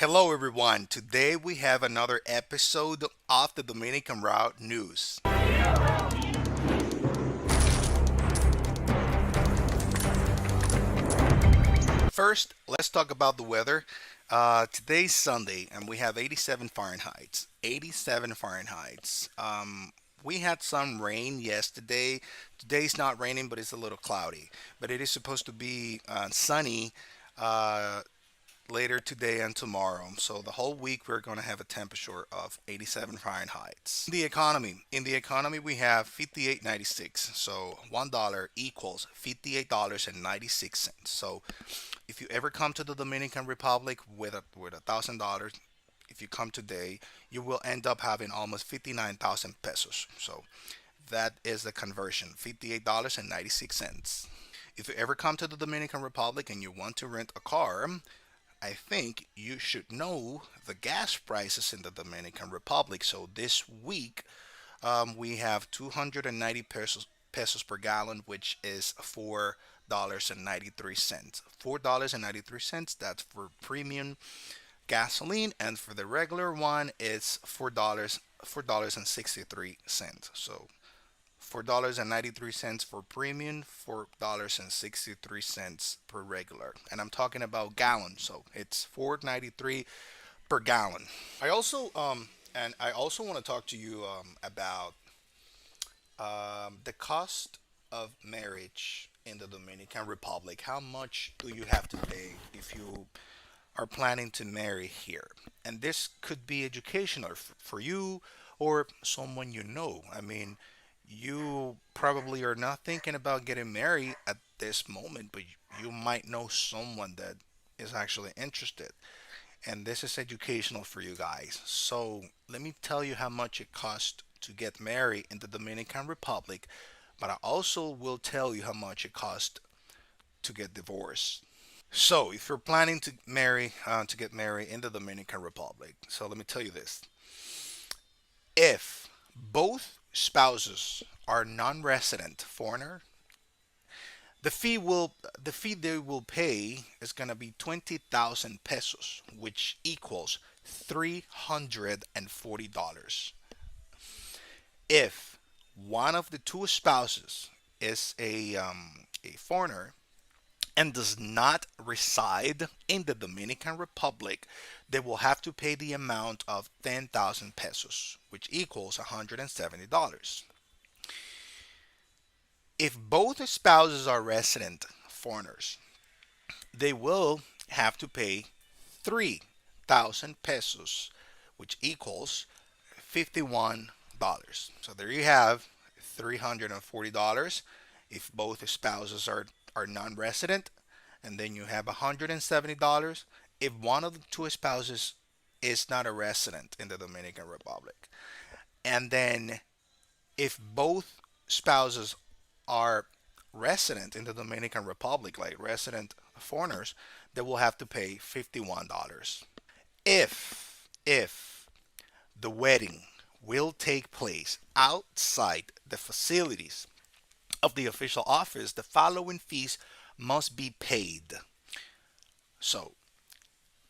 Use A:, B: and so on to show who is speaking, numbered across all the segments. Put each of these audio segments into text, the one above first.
A: Hello, everyone. Today we have another episode of the Dominican Route News. First, let's talk about the weather. Today's Sunday, and we have 87 Fahrenheit. 87 Fahrenheit. We had some rain yesterday. Today's not raining, but it's a little cloudy. But it is supposed to be sunny uh, later today and tomorrow. So the whole week we're going to have a temperature of 87 Fahrenheit. In the economy we have 58.96. So $1 equals $58.96. So if you ever come to the Dominican Republic with $1,000, if you come today, you will end up having almost 59,000 pesos. So that is the conversion, $58.96. If you ever come to the Dominican Republic and you want to rent a car, I think you should know the gas prices in the Dominican Republic. So this week, we have 290 pesos per gallon, which is $4.93. $4.93. That's for premium gasoline, and for the regular one, it's $4.63. So $4.93 for premium, $4.63 per regular. And I'm talking about gallon, so it's 4.93 per gallon. I also want to talk to you about the cost of marriage in the Dominican Republic. How much do you have to pay if you are planning to marry here? And this could be educational for you or someone you know. I mean, you probably are not thinking about getting married at this moment, but you might know someone that is actually interested. And this is educational for you guys. So let me tell you how much it costs to get married in the Dominican Republic, but I also will tell you how much it costs to get divorced. So if you're planning to get married in the Dominican Republic, so let me tell you this: if both spouses are non-resident foreigner, the fee they will pay is gonna be 20,000 pesos, which equals $340. If one of the two spouses is a foreigner and does not reside in the Dominican Republic, they will have to pay the amount of 10,000 pesos, which equals $170. If both spouses are resident foreigners, they will have to pay 3,000 pesos, which equals $51. So there you have $340 if both spouses are non resident. And then you have $170 if one of the two spouses is not a resident in the Dominican Republic. And then if both spouses are resident in the Dominican Republic, like resident foreigners, they will have to pay $51. If the wedding will take place outside the facilities of the official office, the following fees must be paid. So,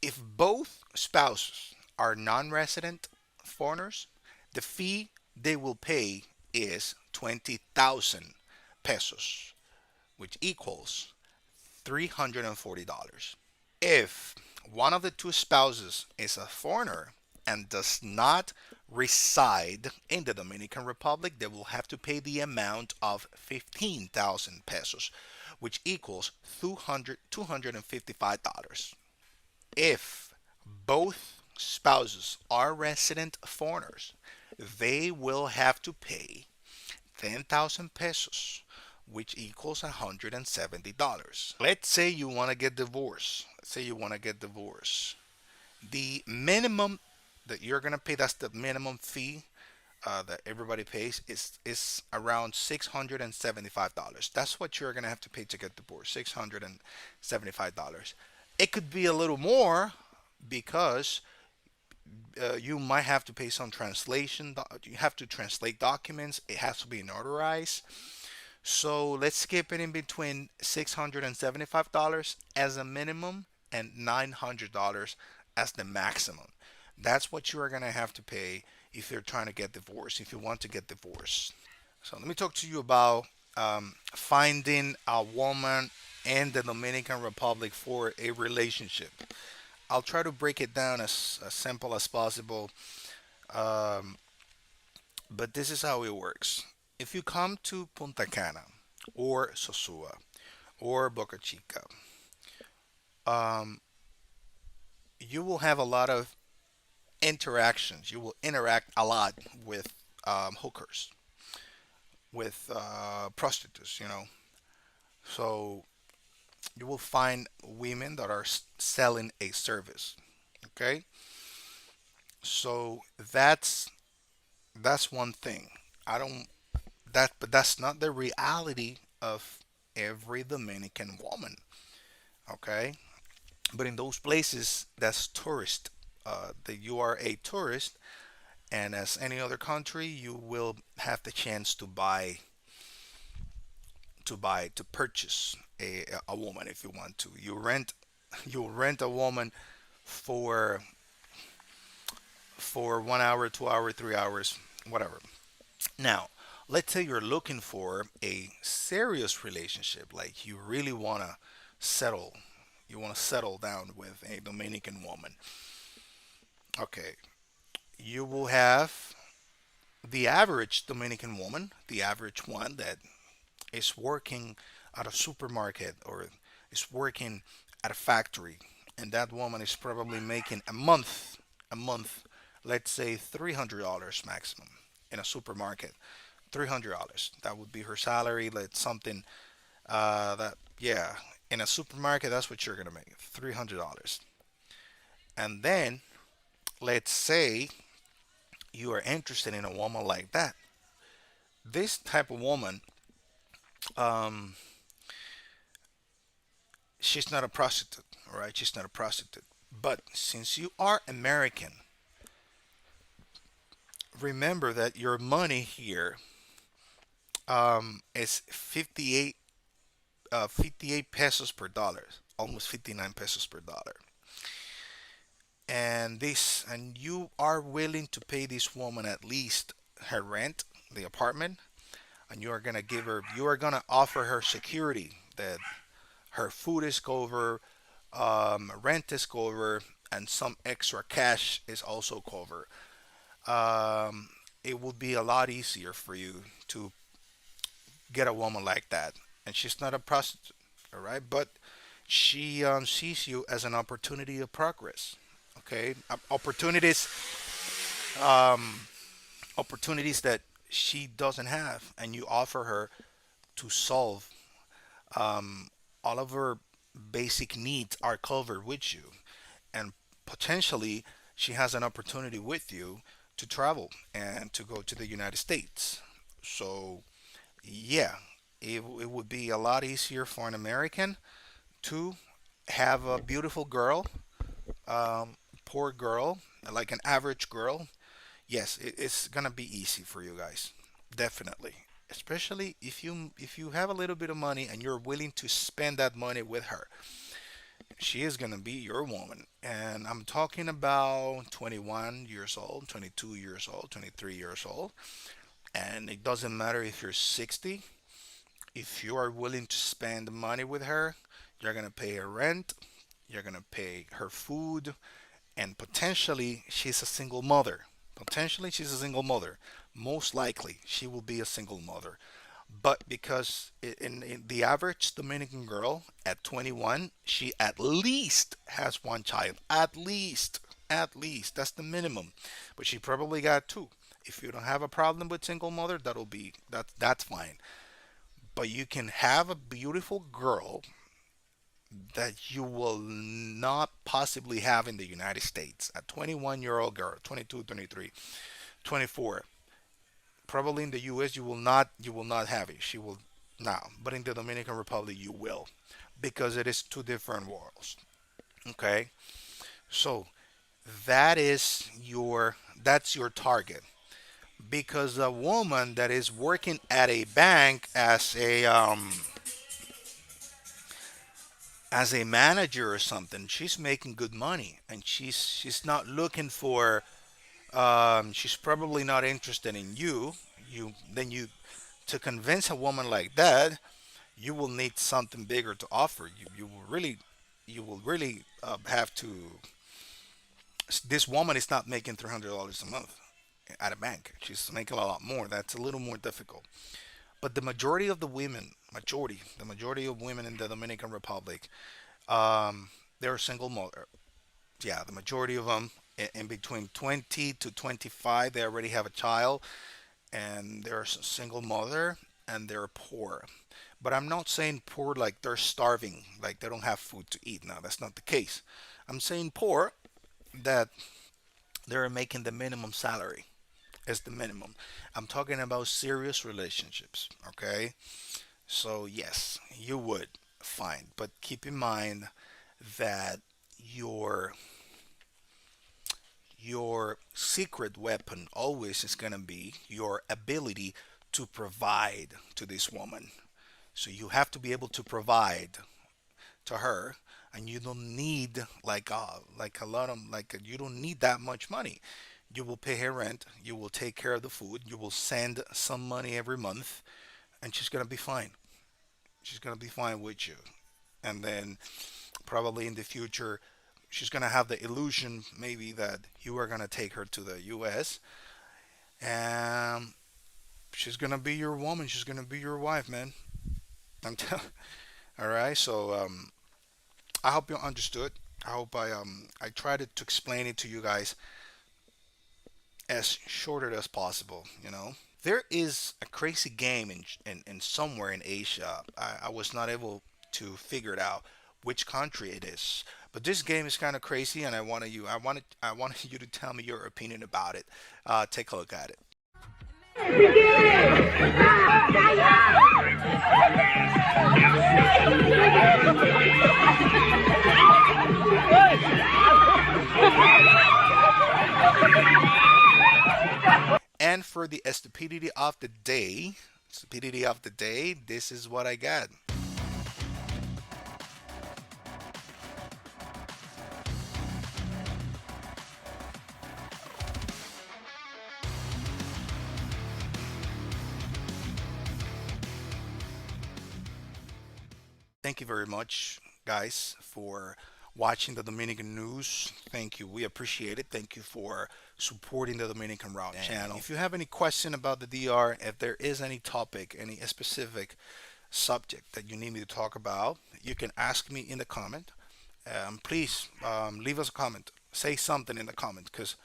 A: if both spouses are non resident foreigners, the fee they will pay is 20,000 pesos, which equals $340. If one of the two spouses is a foreigner and does not reside in the Dominican Republic, they will have to pay the amount of 15,000 pesos, which equals $255. If both spouses are resident foreigners, they will have to pay 10,000 pesos, which equals $170. Let's say you want to get divorced. Let's say you want to get divorced. The minimum that you're going to pay, that's the minimum fee that everybody pays, is around $675. That's what you're going to have to pay to get divorced, $675. It could be a little more because you might have to pay some translation. You have to translate documents. It has to be notarized. So let's skip it in between $675 as a minimum and $900 as the maximum. That's what you are going to have to pay if you're trying to get divorced, if you want to get divorced. So let me talk to you about finding a woman in the Dominican Republic for a relationship. I'll try to break it down as simple as possible, um, but this is how it works. If you come to Punta Cana or Sosua or Boca Chica, um, you will have a lot of interactions. You will interact a lot with hookers, with prostitutes, you know. So you will find women that are selling a service. Okay, so that's one thing. I don't that, but that's not the reality of every Dominican woman. Okay, but in those places, that's tourist. That you are a tourist, and as any other country, you will have the chance to purchase a woman if you want to. You rent a woman for 1 hour, 2 hour, 3 hours, whatever. Now, let's say you're looking for a serious relationship, like you really wanna settle, you wanna settle down with a Dominican woman. Okay, you will have the average Dominican woman, the average one that is working at a supermarket or is working at a factory, and that woman is probably making a month, let's say $300 maximum in a supermarket. $300. That would be her salary. Let something that yeah, in a supermarket, that's what you're gonna make. $300. And then let's say you are interested in a woman like that. This type of woman, um, she's not a prostitute, all right? She's not a prostitute. But since you are American, remember that your money here is 58 pesos per dollar, almost 59 pesos per dollar. And you are willing to pay this woman at least her rent, the apartment, and you are gonna offer her security that her food is covered, rent is covered, and some extra cash is also covered. It would be a lot easier for you to get a woman like that, and she's not a prostitute, all right? But she sees you as an opportunity of progress. Okay, um, opportunities that she doesn't have, and you offer her to solve um, all of her basic needs are covered with you, and potentially she has an opportunity with you to travel and to go to the United States. So yeah, it would be a lot easier for an American to have a beautiful girl, um, poor girl, like an average girl. Yes, it's gonna be easy for you guys, definitely. Especially if you have a little bit of money and you're willing to spend that money with her. She is gonna be your woman. And I'm talking about 21 years old, 22 years old, 23 years old. And it doesn't matter if you're 60. If you are willing to spend money with her, you're gonna pay her rent, you're gonna pay her food, and potentially she's a single mother. Potentially she's a single mother. Most likely she will be a single mother. But because in the average Dominican girl at 21, she at least has one child. At least. That's the minimum. But she probably got two. If you don't have a problem with single mother, that's fine. But you can have a beautiful girl that you will not possibly have in the United States. A 21-year-old girl, 22, 23, 24. Probably in the US you will not have it. She will now, but in the Dominican Republic you will because it is two different worlds. Okay? So, that's your target because a woman that is working at a bank as a manager or something, she's making good money, and she's not looking for. She's probably not interested in you. You to convince a woman like that, you will need something bigger to offer. You will really have to. This woman is not making $300 a month at a bank. She's making a lot more. That's a little more difficult. But the majority of the women, the majority of women in the Dominican Republic, they're single mother. Yeah, the majority of them in between 20 to 25, they already have a child, and they're a single mother, and they're poor. But I'm not saying poor like they're starving, like they don't have food to eat. No, that's not the case. I'm saying poor that they're making the minimum salary as the minimum. I'm talking about serious relationships, okay? So, yes, you would, fine. But keep in mind that your your secret weapon always is going to be your ability to provide to this woman. So you have to be able to provide to her, and you don't need like a lot of like you don't need that much money. You will pay her rent, you will take care of the food, you will send some money every month, and she's gonna be fine. She's gonna be fine with you. And then probably in the future, she's gonna have the illusion maybe that you are gonna take her to the U.S. and she's gonna be your woman. She's gonna be your wife, man. I'm telling. All right. So I hope you understood. I hope I tried to explain it to you guys as shorter as possible. There is a crazy game in somewhere in Asia. I was not able to figure it out which country it is. But this game is kind of crazy, and I wanted you to tell me your opinion about it. Take a look at it. And for the stupidity of the day, this is what I got. Thank you very much, guys, for watching the Dominican news. Thank you. We appreciate it. Thank you for supporting the Dominican Route channel. If you have any question about the DR, if there is any topic, any specific subject that you need me to talk about, you can ask me in the comment. Please leave us a comment. Say something in the comment because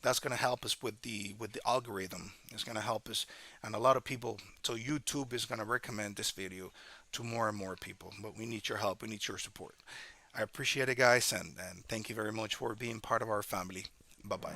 A: that's going to help us with the algorithm. It's going to help us, and a lot of people. So YouTube is going to recommend this video to more and more people. But we need your help. We need your support. I appreciate it, guys, and thank you very much for being part of our family. Bye bye.